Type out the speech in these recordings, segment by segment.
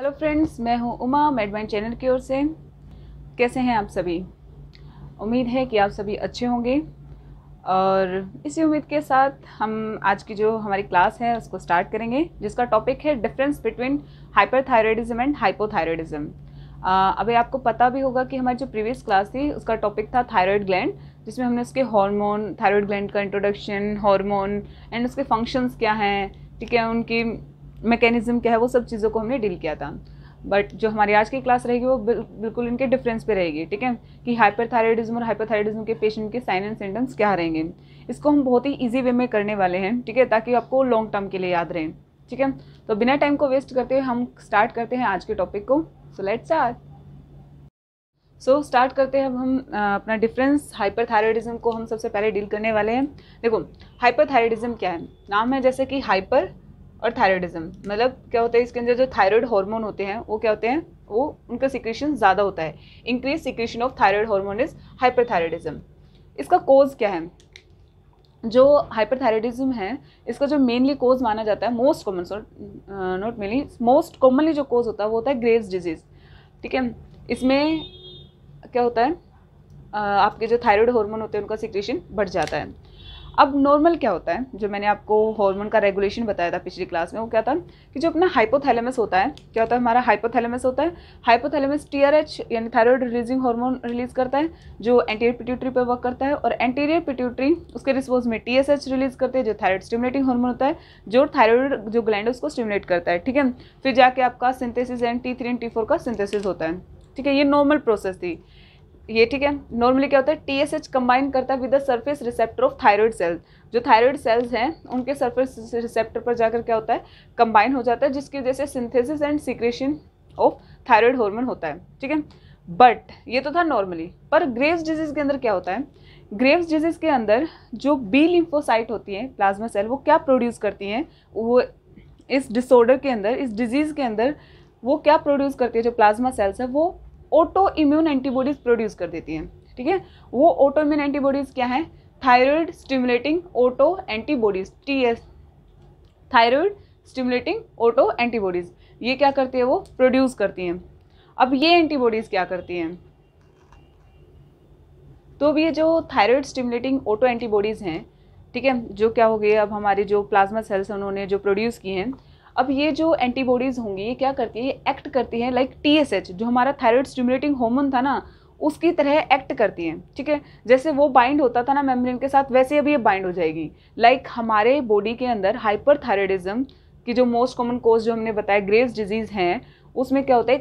Hello friends, मैं हूं Uma मेडमाइन channel की ओर से। कैसे हैं आप सभी? उम्मीद है कि आप सभी अच्छे होंगे और इसी उम्मीद के साथ हम आज की जो हमारी क्लास है उसको स्टार्ट करेंगे, जिसका टॉपिक है difference between hyperthyroidism and hypothyroidism. अभी आपको पता भी होगा कि हमारी जो प्रीवियस क्लास थी उसका टॉपिक था थायराइड ग्लैंड, जिसमें हमने उसके हार्मोन, थायराइड ग्लैंड का इंट्रोडक्शन, हार्मोन एंड उसके फंक्शंस क्या हैं, ठीक है, उनकी मैकेनिज्म क्या है, वो सब चीज़ों को हमने डील किया था। बट जो हमारी आज की क्लास रहेगी वो बिल्कुल इनके डिफरेंस पे रहेगी, ठीक है, कि हाइपरथायरॉयडिज्म और हाइपोथायरॉयडिज्म के पेशेंट के साइन एंड सिम्टम्स क्या रहेंगे। इसको हम बहुत ही इजी वे में करने वाले हैं, ठीक है, ताकि आपको लॉन्ग टर्म के लिए याद रहे, ठीक है। तो बिना टाइम को वेस्ट करते हुए हम स्टार्ट करते हैं आज के टॉपिक को। So let's start. स्टार्ट करते हैं। अब हम अपना डिफरेंस हाइपरथायरॉयडिज्म को हम सबसे पहले डील करने वाले हैं। देखो, हाइपरथायरॉयडिज्म क्या है? नाम है जैसे कि हाइपर और थायरॉयडिज्म, मतलब क्या होता है, इसके अंदर जो थायराइड हार्मोन होते हैं वो क्या होते हैं, वो उनका सिक्रेशन ज़्यादा होता है। Increase secretion of thyroid hormone is hyperthyroidism. इसका कोज क्या है? जो हाइपरथायरॉयडिज्म है इसका जो मेनली कोज माना जाता है, most common, not mainly, most commonly जो कोज होता है वो होता है ग्रेव्स डिजीज, ठीक है। इसमें क्या होता है, आपके जो थायराइड हार्मोन होते हैं उनका सिक्रेशन बढ़ जाता है। अब नॉर्मल क्या होता है, जो मैंने आपको हार्मोन का रेगुलेशन बताया था पिछली क्लास में, वो क्या था कि जो अपना हाइपोथैलेमस होता है, क्या होता है, हमारा हाइपोथैलेमस होता है। हाइपोथैलेमस टीआरएच यानी थायराइड रिलीजिंग हार्मोन रिलीज करता है, जो एंटीरियर पिट्यूटरी पर वर्क करता है, और एंटीरियर पिट्यूटरी उसके रिस्पॉन्स में टीएसएच रिलीज करते हैं, जो थायराइड स्टिमुलेटिंग हार्मोन होता है, जो थायराइड जो ग्लैंड है उसको स्टिमुलेट करता है, ठीक है। फिर जाके आपका synthesis and T3 and T4 का सिंथेसिस होता है, ठीक है। ये नॉर्मल प्रोसेस थी ये, ठीक है। नॉर्मली क्या होता है, टीएसएच कंबाइन करता है with the surface receptor of thyroid cells. जो थायराइड सेल्स हैं उनके सरफेस रिसेप्टर पर जाकर क्या होता है, कंबाइन हो जाता है, जिसकी वजह से synthesis and secretion of thyroid hormone होता है, ठीक है। बट ये तो था नॉर्मली, पर ग्रेव्स डिजीज के अंदर क्या होता है, ग्रेव्स डिजीज के अंदर जो बी लिम्फोसाइट होती है, प्लाज्मा सेल, वो क्या प्रोड्यूस करती हैं, वो इस डिसऑर्डर के अंदर, इस डिजीज के अंदर वो क्या प्रोड्यूस करती है, जो प्लाज्मा सेल्स है वो ऑटो इम्यून एंटीबॉडीज प्रोड्यूस कर देती हैं, ठीक है। वो ऑटो इम्यून एंटीबॉडीज क्या है, thyroid stimulating auto antibodies, TS, thyroid stimulating auto antibodies, ये क्या करती है, वो प्रोड्यूस करती हैं। अब ये एंटीबॉडीज क्या करती हैं, तो अब ये जो थायराइड स्टिमुलेटिंग ऑटो एंटीबॉडीज हैं, ठीक है, जो क्या हो गई, अब हमारी जो प्लाज्मा सेल्स उन्होंने जो प्रोड्यूस की हैं, अब ये जो एंटीबॉडीज होंगी ये क्या करती है, ये एक्ट करती हैं लाइक TSH, जो हमारा थायराइड स्टिमुलेटिंग हार्मोन था ना, उसकी तरह एक्ट करती हैं, ठीक है। जैसे वो बाइंड होता था ना मेम्ब्रेन के साथ, वैसे अब ये बाइंड हो जाएगी। लाइक हमारे बॉडी के अंदर हाइपरथायरॉयडिज्म की जो मोस्ट कॉमन कोज जो हमने बताया ग्रेव्स डिजीज हैं, उसमें क्या होता है,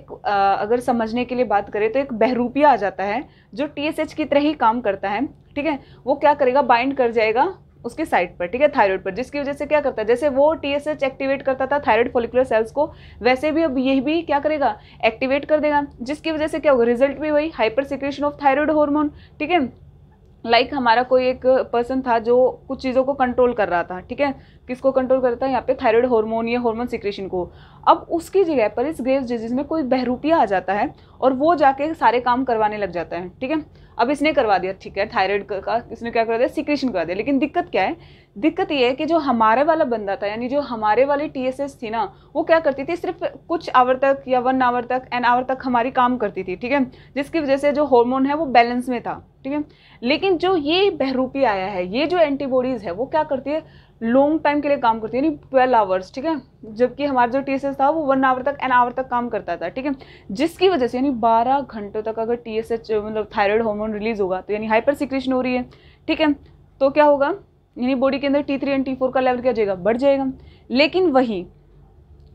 अगर समझने के लिए बात करें तो एक बहरूपिया आ जाता है जो TSH की तरह ही काम करता है, ठीक है। वो क्या करेगा, बाइंड कर जाएगा उसके साइड पर, ठीक है, थायराइड पर, जिसकी वजह से क्या करता है, जैसे वो TSH एक्टिवेट करता था थायराइड फॉलिकुलर सेल्स को, वैसे भी अब यही भी क्या करेगा, एक्टिवेट कर देगा, जिसकी वजह से क्या होगा, रिजल्ट भी वही, hyper secretion of thyroid hormone, ठीक है। लाइक हमारा कोई एक पर्सन था जो कुछ चीज़ों को कंट्रोल कर रहा था, ठीक है, किसको कंट्रोल करता है, यहाँ पे थायराइड हार्मोन या हार्मोन सिक्रेशन को। अब उसकी जगह पर इस ग्रेव्स डिजीज में कोई बहरूपिया आ जाता है और वो जाके सारे काम करवाने लग जाता है, ठीक है। अब इसने करवा दिया, ठीक है, थायराइड का इसने क्या कर दिया, सिक्रेशन करा दिया, लेकिन दिक्कत क्या है, दिक्कत ये है कि जो हमारे वाला बंदा था, यानी जो हमारे वाली TSH थी ना, वो क्या करती थी, सिर्फ कुछ आवर तक या 1 आवर तक, एन आवर तक हमारी काम करती थी, ठीक है, जिसकी वजह से जो हार्मोन है वो बैलेंस में था, ठीक है। लेकिन जो ये बहरूपी आया है, ये जो एंटीबॉडीज है वो क्या करती है, लॉन्ग टाइम के लिए काम करती है, यानी 12 आवर्स, ठीक है, जबकि हमारा जो TSH था वो 1 आवर तक, एन आवर तक काम करता था, ठीक है, जिसकी वजह से यानी 12 घंटों तक अगर TSH मतलब थायराइड हार्मोन रिलीज होगा तो यानी हाइपर सिक्रेशन हो रही है, ठीक है, तो क्या होगा, यानी बॉडी के अंदर T3 एंड T4 का लेवल क्या जाएगा, बढ़ जाएगा। लेकिन वही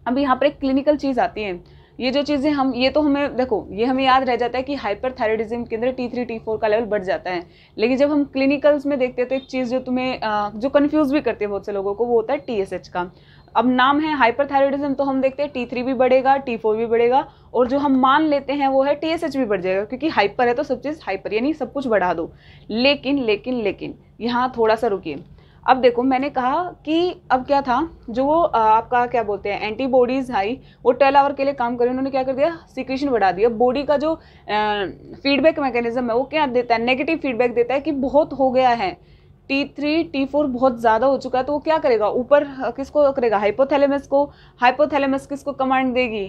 अब यहाँ पर एक क्लिनिकल चीज़ आती है, ये जो चीज़ें हम, ये तो हमें देखो, ये हमें याद रह जाता है कि हाइपरथायरॉयडिज्म के अंदर T3 T4 का लेवल बढ़ जाता है, लेकिन जब हम क्लिनिकल्स में देखते हैं तो एक चीज़ जो तुम्हें जो कन्फ्यूज भी करती है बहुत से लोगों को, वो होता है TSH का। अब नाम है हाइपरथायरॉयडिज्म तो हम देखते हैं T3 भी बढ़ेगा, T4 भी बढ़ेगा, और जो हम मान लेते हैं वो है TSH भी बढ़ जाएगा, क्योंकि हाइपर है तो सब चीज़ हाइपर, यानी सब कुछ बढ़ा दो। लेकिन लेकिन लेकिन यहाँ थोड़ा सा रुकिए। अब देखो, मैंने कहा कि अब क्या था, जो वो आपका क्या बोलते हैं एंटीबॉडीज आई, वो 12 आवर के लिए काम करे, उन्होंने क्या कर दिया, सिक्रेशन बढ़ा दिया। बॉडी का जो फीडबैक मैकेनिज्म है वो क्या देता है, नेगेटिव फीडबैक देता है कि बहुत हो गया है, T3 T4 बहुत ज़्यादा हो चुका है, तो वो क्या करेगा, ऊपर किसको करेगा, हाइपोथैलेमस को। हाइपोथैलेमस किसको कमांड देगी,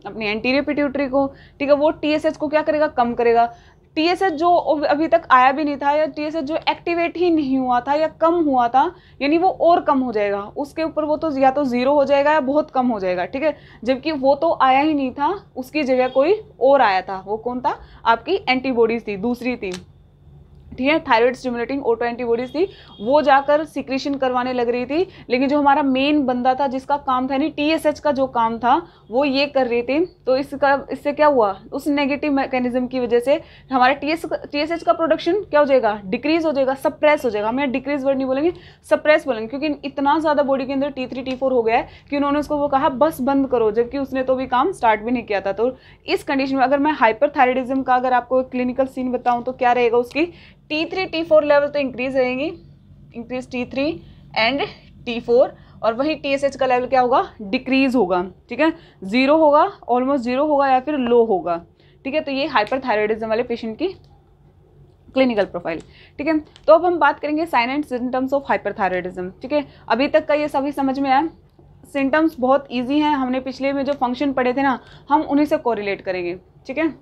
अपनी एंटीरियर पिट्यूटरी को, ठीक है। वो TSH को क्या करेगा, कम करेगा। TSH जो अभी तक आया भी नहीं था, या TSH जो एक्टिवेट ही नहीं हुआ था या कम हुआ था, यानी वो और कम हो जाएगा उसके ऊपर, वो तो या तो 0 हो जाएगा या बहुत कम हो जाएगा, ठीक है। जबकि वो तो आया ही नहीं था, उसकी जगह कोई और आया था। वो कौन था, आपकी एंटीबॉडीज थी, दूसरी थी, ठीक है। थायराइड स्टिमुलेटिंग ऑटो एंटीबॉडीज थी, वो जाकर सिक्रीशन करवाने लग रही थी। लेकिन जो हमारा मेन बंदा था, जिसका काम था, यानी TSH का जो काम था, वो ये कर रही थी। तो इससे क्या हुआ, उस नेगेटिव मैकेनिज्म की वजह से हमारा TSH का प्रोडक्शन क्या हो जाएगा, डिक्रीज हो जाएगा, सप्रेस हो जाएगा। हम यहाँ डिक्रीज वर्ड नहीं बोलेंगे, सप्रेस बोलेंगे, क्योंकि इतना ज़्यादा बॉडी के अंदर T3 T4 हो गया है कि उन्होंने उसको वो कहा बस बंद करो, जबकि उसने तो भी काम स्टार्ट भी नहीं किया था। तो इस कंडीशन में अगर मैं हाइपरथायराइडिज्म का अगर आपको क्लिनिकल सीन बताऊँ तो क्या रहेगा, उसकी T3 T4 लेवल तो इंक्रीज रहेंगी, इंक्रीज T3 एंड T4, और वही TSH का लेवल क्या होगा, डिक्रीज होगा, ठीक है। 0 होगा, ऑलमोस्ट 0 होगा, या फिर लो होगा, ठीक है। तो ये हाइपरथायराइडिज्म वाले पेशेंट की क्लिनिकल प्रोफाइल, ठीक है। तो अब हम बात करेंगे sign and symptoms of hyperthyroidism, ठीक है। अभी तक का ये सभी समझ में आया, सिम्टम्स बहुत ईजी हैं, हमने पिछले में जो फंक्शन पढ़े थे ना, हम उन्हीं से कोरिलेट करेंगे, ठीक है।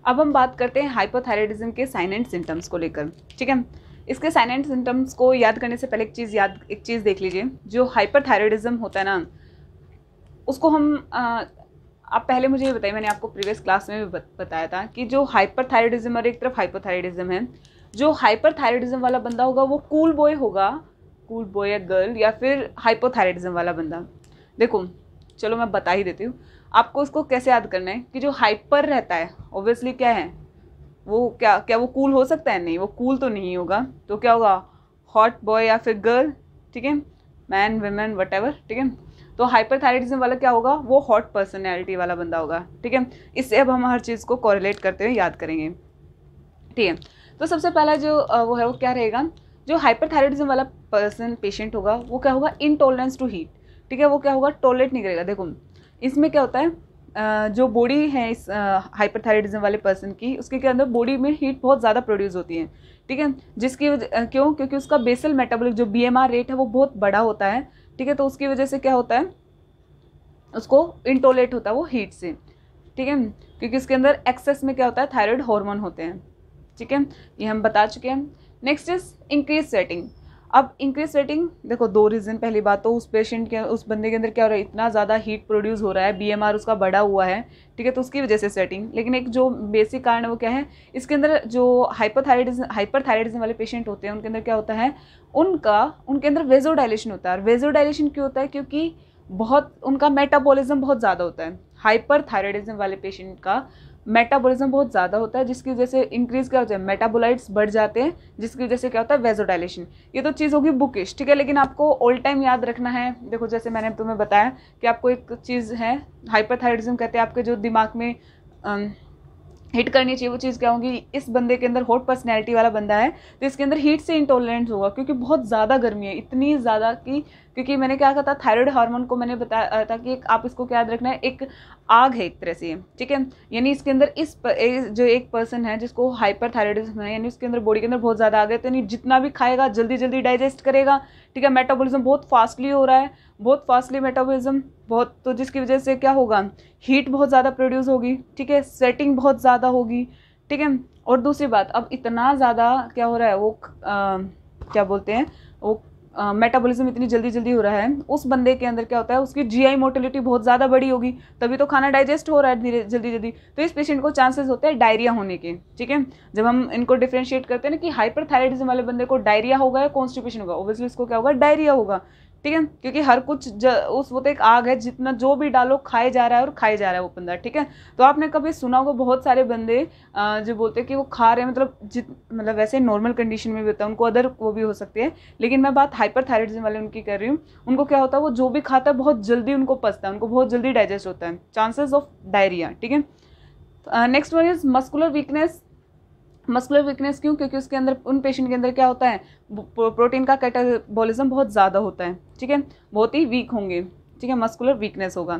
अब हम बात करते हैं हाइपोथायराइडिज्म के साइन एंड सिम्टम्स को लेकर, ठीक है। इसके साइन एंड सिम्टम्स को याद करने से पहले एक चीज़ देख लीजिए। जो हाइपरथायराइडिज्म होता है ना, उसको हम आप पहले मुझे ये बताइए, मैंने आपको प्रीवियस क्लास में भी बताया था कि जो हाइपरथायराइडिज्म और एक तरफ हाइपोथायराइडिज्म है, जो हाइपरथायराइडिज्म वाला बंदा होगा वो कूल बॉय होगा, कूल बॉय या गर्ल, या फिर हाइपोथायराइडिज्म वाला बंदा। देखो चलो मैं बता ही देती हूँ आपको उसको कैसे याद करना है। कि जो हाइपर रहता है ऑब्वियसली क्या है, वो क्या वो कूल हो सकता है, नहीं, वो कूल तो नहीं होगा। तो क्या होगा, हॉट बॉय या फिर गर्ल, ठीक है, मैन वुमेन वटेवर, ठीक है। तो हाइपरथायराइडिज्म वाला क्या होगा, वो हॉट पर्सनैलिटी वाला बंदा होगा, ठीक है। इससे अब हम हर चीज़ को कोरिलेट करते हुए याद करेंगे, ठीक है। तो सबसे पहला जो वो है वो क्या रहेगा, जो हाइपरथायराइडिज्म वाला पेशेंट होगा वो क्या होगा, इनटॉलरेंस टू हीट, ठीक है। वो क्या होगा, टॉलरेट नहीं करेगा। देखो इसमें क्या होता है, जो बॉडी है इस हाइपरथायराइडिज्म वाले पर्सन की, उसके अंदर बॉडी में हीट बहुत ज़्यादा प्रोड्यूस होती है, ठीक है। जिसकी क्यों, क्योंकि उसका बेसल मेटाबॉलिक जो BMR रेट है वो बहुत बड़ा होता है, ठीक है। तो उसकी वजह से क्या होता है, उसको इंटॉलरेट होता है वो हीट से, ठीक है। क्योंकि इसके अंदर एक्सेस में क्या होता है, थायराइड हार्मोन होते हैं, ठीक है। ये हम बता चुके हैं। Next is increase sweating. अब इंक्रीज स्वेटिंग, देखो 2 रीज़न। पहली बात तो उस पेशेंट के, उस बंदे के अंदर क्या हो रहा है, इतना ज़्यादा हीट प्रोड्यूस हो रहा है, BMR उसका बढ़ा हुआ है, ठीक है, तो उसकी वजह से स्वेटिंग। लेकिन एक जो बेसिक कारण है वो क्या है, इसके अंदर जो हाइपरथायराइडिज्म वाले पेशेंट होते हैं उनके अंदर क्या होता है, उनके अंदर वेजोडाइलेशन होता है। वेजोडाइलेशन क्यों होता है, क्योंकि बहुत उनका मेटाबॉलिज्म बहुत ज़्यादा होता है। हाइपरथायराइडिज्म वाले पेशेंट का मेटाबॉलिज्म बहुत ज़्यादा होता है, जिसकी वजह से इंक्रीज क्या होता है, मेटाबोलाइट्स बढ़ जाते हैं, जिसकी वजह से क्या होता है, वेजोडाइलेशन। ये तो चीज़ होगी बुकिश, ठीक है। लेकिन आपको ऑल टाइम याद रखना है। देखो जैसे मैंने तुम्हें बताया कि आपको एक चीज़ है, हाइपरथायराइडिज्म कहते हैं, आपके जो दिमाग में हिट करनी चाहिए वो चीज़ क्या होगी, इस बंदे के अंदर हॉट पर्सनैलिटी वाला बंदा है तो इसके अंदर हीट से इंटॉलरेंस होगा, क्योंकि बहुत ज़्यादा गर्मी है, इतनी ज़्यादा कि, क्योंकि मैंने क्या कहा था, थायराइड हार्मोन को मैंने बताया था कि आप इसको क्या याद रखना है, एक आग है एक तरह से, ठीक है। यानी इसके अंदर जो एक पर्सन है जिसको हाइपरथायराइडिज्म है, यानी उसके अंदर बॉडी के अंदर बहुत ज़्यादा आग है, तो यानी जितना भी खाएगा जल्दी जल्दी डाइजेस्ट करेगा, ठीक है। मेटाबॉलिज्म बहुत फास्टली हो रहा है, बहुत फास्टली मेटाबॉलिज्म बहुत, तो जिसकी वजह से क्या होगा, हीट बहुत ज़्यादा प्रोड्यूस होगी, ठीक है, स्वेटिंग बहुत ज़्यादा होगी, ठीक है। और दूसरी बात, अब इतना ज़्यादा क्या हो रहा है, वो क्या बोलते हैं, वो मेटाबॉलिज्म इतनी जल्दी जल्दी हो रहा है, उस बंदे के अंदर क्या होता है, उसकी GI मोटिलिटी बहुत ज़्यादा बड़ी होगी, तभी तो खाना डाइजेस्ट हो रहा है धीरे जल्दी जल्दी। तो इस पेशेंट को चांसेस होते हैं डायरिया होने के, ठीक है। जब हम इनको डिफ्रेंशिएट करते हैं ना कि हाइपरथायराइडिज्म वाले बंदे को डायरिया होगा या कॉन्स्टिपेशन होगा, ऑब्वियसली इसको क्या होगा, डायरिया होगा, ठीक है। क्योंकि हर कुछ वो तो एक आग है, जितना जो भी डालो खाए जा रहा है और खाए जा रहा है वो बंदा, ठीक है। तो आपने कभी सुना होगा बहुत सारे बंदे जो बोलते हैं कि वो खा रहे हैं, मतलब वैसे नॉर्मल कंडीशन में भी होता है, उनको अदर वो भी हो सकती है, लेकिन मैं बात हाइपरथायराइडिज्म वाले उनकी कर रही हूँ। उनको क्या होता है, वो जो भी खाता है बहुत जल्दी उनको पचता है, उनको बहुत जल्दी डाइजेस्ट होता है, चांसेस ऑफ डायरिया, ठीक है। Next one is muscular weakness. Muscular weakness क्यों, क्योंकि उसके अंदर, उन पेशेंट के अंदर क्या होता है, प्रोटीन का कैटाबॉलिज्म बहुत ज़्यादा होता है, ठीक है, बहुत ही वीक होंगे, ठीक है, मस्कुलर वीकनेस होगा।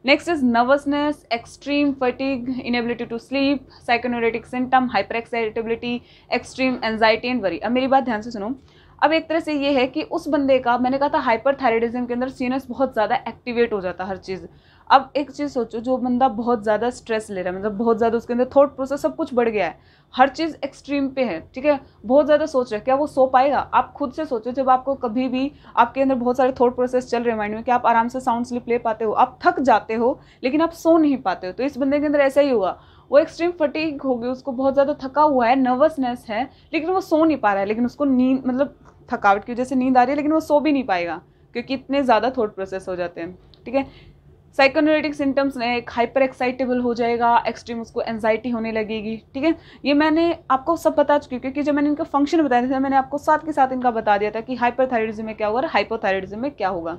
Next is nervousness, extreme fatigue, inability to sleep, psychoneurotic symptom, hyper excitability, extreme anxiety and worry. अब मेरी बात ध्यान से सुनो। अब एक तरह से ये है कि उस बंदे का, मैंने कहा था हाइपरथायराइडिज्म के अंदर सीनस बहुत ज़्यादा एक्टिवेट हो जाता है हर चीज़। अब एक चीज़ सोचो, जो बंदा बहुत ज़्यादा स्ट्रेस ले रहा है, मतलब बहुत ज़्यादा उसके अंदर थॉट प्रोसेस सब कुछ बढ़ गया है, हर चीज़ एक्सट्रीम पे है, ठीक है, बहुत ज़्यादा सोच रहा है, क्या वो सो पाएगा? आप खुद से सोचो, जब आपको कभी भी आपके अंदर बहुत सारे थॉट प्रोसेस चल रहे हैं माइंड में, कि आप आराम से साउंड स्लिप ले पाते हो? आप थक जाते हो लेकिन आप सो नहीं पाते हो। तो इस बंदे के अंदर ऐसा ही होगा, वो एक्सट्रीम फटीग होगी, उसको बहुत ज़्यादा थका हुआ है, नर्वसनेस है, लेकिन वो सो नहीं पा रहा है, लेकिन उसको नींद, मतलब थकावट की वजह से नींद आ रही है, लेकिन वो सो भी नहीं पाएगा क्योंकि इतने ज़्यादा थॉट प्रोसेस हो जाते हैं, ठीक है। साइकोन्यूरेटिक सिम्टम्स ने एक हाइपर एक्साइटेबल हो जाएगा, एक्सट्रीम उसको एंजाइटी होने लगेगी, ठीक है। ये मैंने आपको सब बता चुकी हूँ, क्योंकि जब मैंने इनका फंक्शन बताया था मैंने आपको साथ के साथ इनका बता दिया था कि हाइपरथायराइडिज्म में क्या होगा और हाइपोथायराइडिज्म में क्या होगा।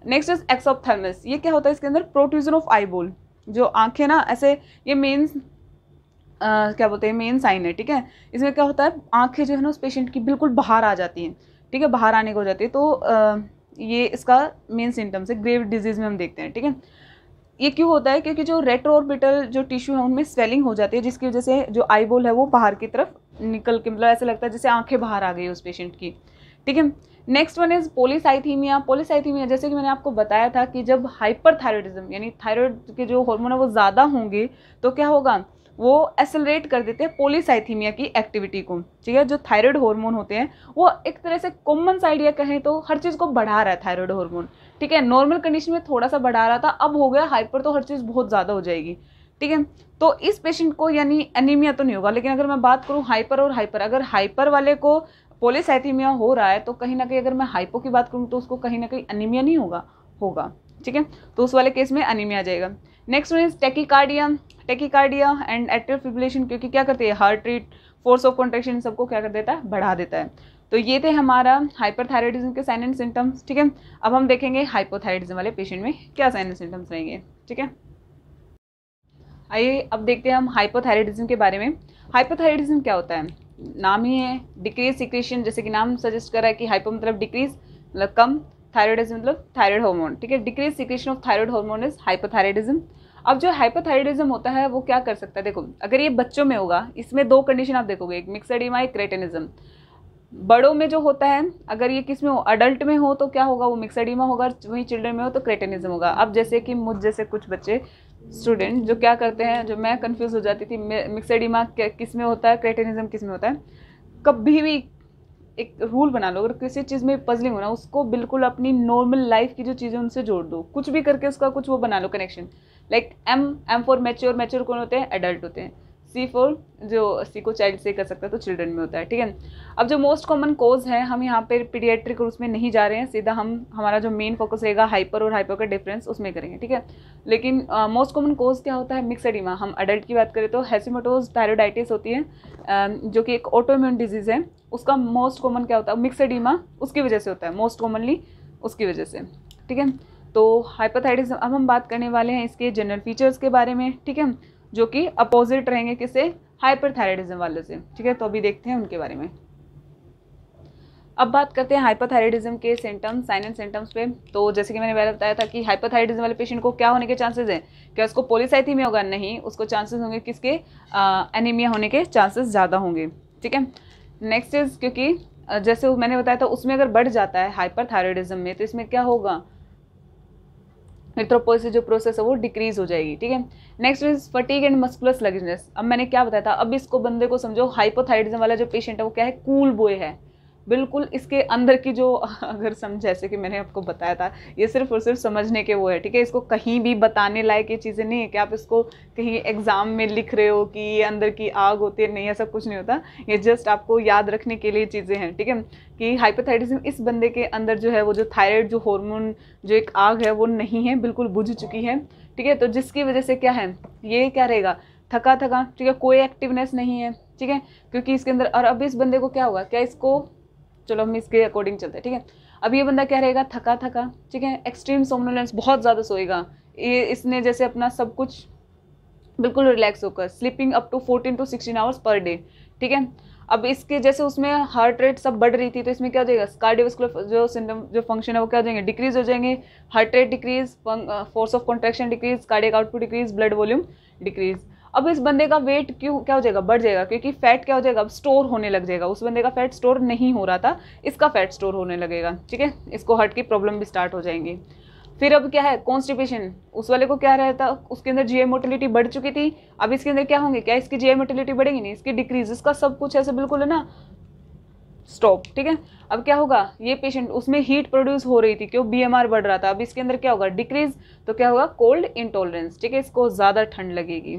Next is exophthalmos. ये क्या होता है? इसके अंदर प्रोट्रूजन ऑफ आईबॉल, जो आंखें ना ऐसे, ये मेन क्या बोलते हैं, मेन साइन है, ठीक है। इसमें क्या होता है, आंखें जो है ना उस पेशेंट की बिल्कुल बाहर आ जाती हैं, ठीक है, बाहर आने को हो जाती है। तो ये इसका मेन सिम्टम्स है, ग्रेव डिजीज में हम देखते हैं, ठीक है। ये क्यों होता है? क्योंकि जो रेट्रोऑर्बिटल जो टिश्यू है उनमें स्वेलिंग हो जाती है, जिसकी वजह से जो आईबॉल है वो बाहर की तरफ निकल के, मतलब ऐसा लगता है जैसे आंखें बाहर आ गई उस पेशेंट की, ठीक है। Next one is polycythaemia. Polycythaemia, जैसे कि मैंने आपको बताया था कि जब हाइपरथायराइडिज्म यानी थायराइड के जो हार्मोन है वो ज़्यादा होंगे तो क्या होगा, वो एक्सेलरेट कर देते हैं पॉलीसाइथीमिया की एक्टिविटी को, ठीक है। जो थायराइड हार्मोन होते हैं वो एक तरह से कॉमन सा आइडिया कहें तो हर चीज़ को बढ़ा रहा है थायराइड हार्मोन, ठीक है। नॉर्मल कंडीशन में थोड़ा सा बढ़ा रहा था, अब हो गया हाइपर तो हर चीज़ बहुत ज़्यादा हो जाएगी, ठीक है। तो इस पेशेंट को यानी एनीमिया तो नहीं होगा, लेकिन अगर मैं बात करूँ हाइपर और हाइपर, अगर हाइपर वाले को पॉलीसाइथीमिया हो रहा है तो कहीं ना कहीं अगर मैं हाइपो की बात करूँ तो उसको कहीं ना कहीं एनीमिया नहीं होगा, ठीक है। तो उस वाले केस में एनीमिया आ जाएगा। Next one is tachycardia. Tachycardia and atrial fibrillation, क्योंकि क्या करती है, heart rate, force of contraction सबको क्या कर देता है, बढ़ा देता है। तो ये थे हमारा हाइपरथायराइडिज्म के साइन एंड सिम्टम्स, ठीक है। अब हम देखेंगे हाइपोथायराइडिज्म वाले पेशेंट में क्या साइन एंड सिम्टम्स रहेंगे, ठीक है। आइए अब देखते हैं हम हाइपोथायराइडिज्म के बारे में। हाइपोथायराइडिज्म क्या होता है? नाम ही है डिक्रीज सिक्रेशन, जैसे कि नाम सजेस्ट कर रहा है कि हाइपो मतलब डिक्रीज, मतलब कम, थायराइडिज्म मतलब थायराइड हार्मोन, ठीक है। Decrease secretion of thyroid hormone is hypothyroidism. अब जो हाइपोथायराइडिज्म होता है वो क्या कर सकता है, देखो अगर ये बच्चों में होगा, इसमें दो कंडीशन आप देखोगे, एक मिक्स्ड एडिमा, एक क्रेटिनिज्म। बड़ों में जो होता है, अगर ये किस में हो, अडल्ट में हो तो क्या होगा, वो मिक्स्ड एडिमा होगा, वहीं चिल्ड्रन में हो तो क्रेटिनिज्म होगा। अब जैसे कि मुझ जैसे कुछ बच्चे स्टूडेंट जो क्या करते हैं, जो मैं कंफ्यूज हो जाती थी, मिक्स्ड एडिमा किस में होता है, क्रेटिनिज्म किस में होता है। कभी भी एक रूल बना लो, अगर किसी चीज़ में पजलिंग हो ना, उसको बिल्कुल अपनी नॉर्मल लाइफ की जो चीज़ें उनसे जोड़ दो, कुछ भी करके उसका कुछ वो बना लो connection. Like M for mature, mature कौन होते हैं, एडल्ट होते हैं। सी फॉर, जो सी को चाइल्ड से कर सकता है तो चिल्ड्रन में होता है, ठीक है। अब जो मोस्ट कॉमन कोज है, हम यहाँ पे पीडियाट्रिक और उसमें नहीं जा रहे हैं, सीधा हमारा जो मेन फोकस रहेगा हाइपर और हाइपर का डिफरेंस उसमें करेंगे, ठीक है। लेकिन मोस्ट कॉमन कोज क्या होता है, मिक्स्ड एडिमा। हम अडल्ट की बात करें तो हेसिमेटोज थायराइडाइटिस होती है, जो कि एक ऑटोइम्यून डिजीज है। उसका मोस्ट कॉमन क्या होता है, मिक्स्ड एडिमा, उसकी वजह से होता है, मोस्ट कॉमनली उसकी वजह से, ठीक है। तो हाइपोथायराइडिज्म, अब हम बात करने वाले हैं इसके जनरल फीचर्स के बारे में, ठीक है, जो कि अपोजिट रहेंगे किससे, हाइपरथायराइडिज्म वाले से, ठीक है। तो अभी देखते हैं उनके बारे में। अब बात करते हैं हाइपोथायराइडिज्म के सिम्टम्स, साइन एंड सिम्टम्स पे। तो जैसे कि मैंने पहले बताया था कि हाइपोथायराइडिज्म वाले पेशेंट को क्या होने के चांसेस हैं, क्या उसको पॉलीसाइथीमिया होगा, नहीं, उसको चांसेस होंगे किसके, एनीमिया होने के चांसेस ज़्यादा होंगे, ठीक है। नेक्स्ट इज, क्योंकि जैसे मैंने बताया था उसमें अगर बढ़ जाता है हाइपरथायराइडिज्म में तो इसमें क्या होगा, एरिथ्रोपोइसिस जो प्रोसेस है वो डिक्रीज हो जाएगी, ठीक है। Next is fatigue and muscular sluggishness. अब मैंने क्या बताया था, अब इसको बंदे को समझो, हाइपोथायराइडिज्म वाला जो पेशेंट है वो क्या है, कूल बॉय है, बिल्कुल इसके अंदर की जो, अगर जैसे कि मैंने आपको बताया था, ये सिर्फ और सिर्फ समझने के वो है, ठीक है। इसको कहीं भी बताने लायक ये चीज़ें नहीं है कि आप इसको कहीं एग्जाम में लिख रहे हो कि ये अंदर की आग होती है, नहीं, ऐसा कुछ नहीं होता। ये जस्ट आपको याद रखने के लिए चीज़ें हैं, ठीक है, कि हाइपोथायराइडिज्म इस बंदे के अंदर जो है वो जो थायराइड जो हार्मोन जो एक आग है वो नहीं है, बिल्कुल बुझ चुकी है, ठीक है। तो जिसकी वजह से क्या है, ये क्या रहेगा, थका थका, ठीक है, कोई एक्टिवनेस नहीं है, ठीक है, क्योंकि इसके अंदर। और अब इस बंदे को क्या होगा, क्या इसको, चलो हम इसके अकॉर्डिंग चलते हैं, ठीक है। अब ये बंदा क्या रहेगा, थका थका, ठीक है, एक्सट्रीम सोमनोलेंस, बहुत ज़्यादा सोएगा, ये इसने जैसे अपना सब कुछ बिल्कुल रिलैक्स होकर, sleeping up to 14 to 16 hours per day, ठीक है। अब इसके जैसे उसमें हार्ट रेट सब बढ़ रही थी, तो इसमें क्या हो जाएगा, कार्डियोवास्कुलर जो सिम्टम जो फंक्शन है वो क्या हो जाएंगे, डिक्रीज हो जाएंगे, heart rate decrease, force of contraction decrease, cardiac output decrease, blood volume decrease. अब इस बंदे का वेट क्यों क्या हो जाएगा, बढ़ जाएगा, क्योंकि फैट क्या हो जाएगा, अब स्टोर होने लग जाएगा। उस बंदे का फैट स्टोर नहीं हो रहा था, इसका फैट स्टोर होने लगेगा, ठीक है, इसको हार्ट की प्रॉब्लम भी स्टार्ट हो जाएंगी। फिर अब क्या है, कॉन्स्टिपेशन, उस वाले को क्या रहता, उसके अंदर जीआई मोटिलिटी बढ़ चुकी थी, अब इसके अंदर क्या होंगे, क्या इसकी जीआई मोटिलिटी बढ़ेगी, नहीं, इसकी डिक्रीज, इसका सब कुछ ऐसे बिल्कुल है ना स्टॉप, ठीक है। अब क्या होगा, ये पेशेंट, उसमें हीट प्रोड्यूस हो रही थी, क्यों, बीएमआर बढ़ रहा था, अब इसके अंदर क्या होगा, डिक्रीज, तो क्या होगा, कोल्ड इंटॉलरेंस, ठीक है, इसको ज़्यादा ठंड लगेगी।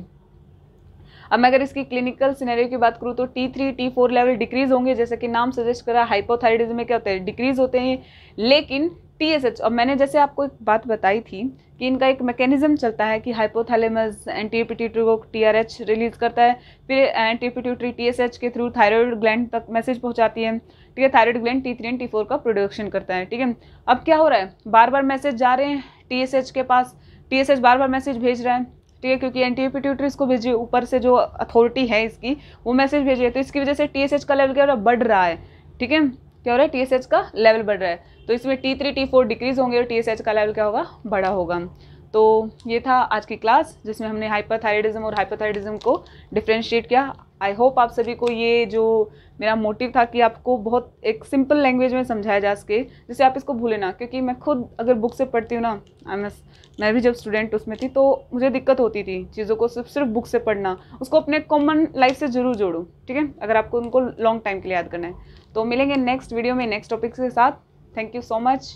अब मैं अगर इसकी क्लिनिकल सिनेरियो की बात करूँ तो T3 T4 लेवल डिक्रीज होंगे, जैसे कि नाम सजेस्ट करा, हाइपोथायराइडिज्म में क्या होता है, डिक्रीज होते हैं, लेकिन TSH, और मैंने जैसे आपको एक बात बताई थी कि इनका एक मैकेनिज्म चलता है कि हाइपोथैलेमस एंटी पिट्यूटरी को TRH रिलीज करता है, फिर एंटी पिट्यूटरी TSH के थ्रू थायराइड ग्लैंड तक मैसेज पहुंचाती है, ठीक है, थायराइड ग्लैंड T3 और T4 का प्रोडक्शन करता है, ठीक है। अब क्या हो रहा है, बार बार मैसेज जा रहे हैं TSH के पास, TSH बार बार मैसेज भेज रहा है, ठीक है, क्योंकि एंटी पिट्यूटरी इसको भेजिए, ऊपर से जो अथॉरिटी है इसकी वो मैसेज भेजिए, तो इसकी वजह से TSH का लेवल क्या हो रहा है, बढ़ रहा है, ठीक है, क्या हो रहा है, TSH का लेवल बढ़ रहा है, तो इसमें T3 T4 डिक्रीज होंगे और TSH का लेवल क्या होगा, बढ़ा होगा। तो ये था आज की क्लास, जिसमें हमने हाइपरथायराइडिज्म और हाइपोथायराइडिज्म को डिफ्रेंशिएट किया। आई होप आप सभी को ये जो मेरा मोटिव था कि आपको बहुत एक सिंपल लैंग्वेज में समझाया जा सके, जिससे आप इसको भूलें ना, क्योंकि मैं खुद अगर बुक से पढ़ती हूँ ना, मैं भी जब स्टूडेंट उसमें थी तो मुझे दिक्कत होती थी चीज़ों को सिर्फ बुक से पढ़ना, उसको अपने कॉमन लाइफ से जरूर जोड़ो, ठीक है, अगर आपको उनको लॉन्ग टाइम के लिए याद करना है। तो मिलेंगे नेक्स्ट वीडियो में नेक्स्ट टॉपिक के साथ। Thank you so much.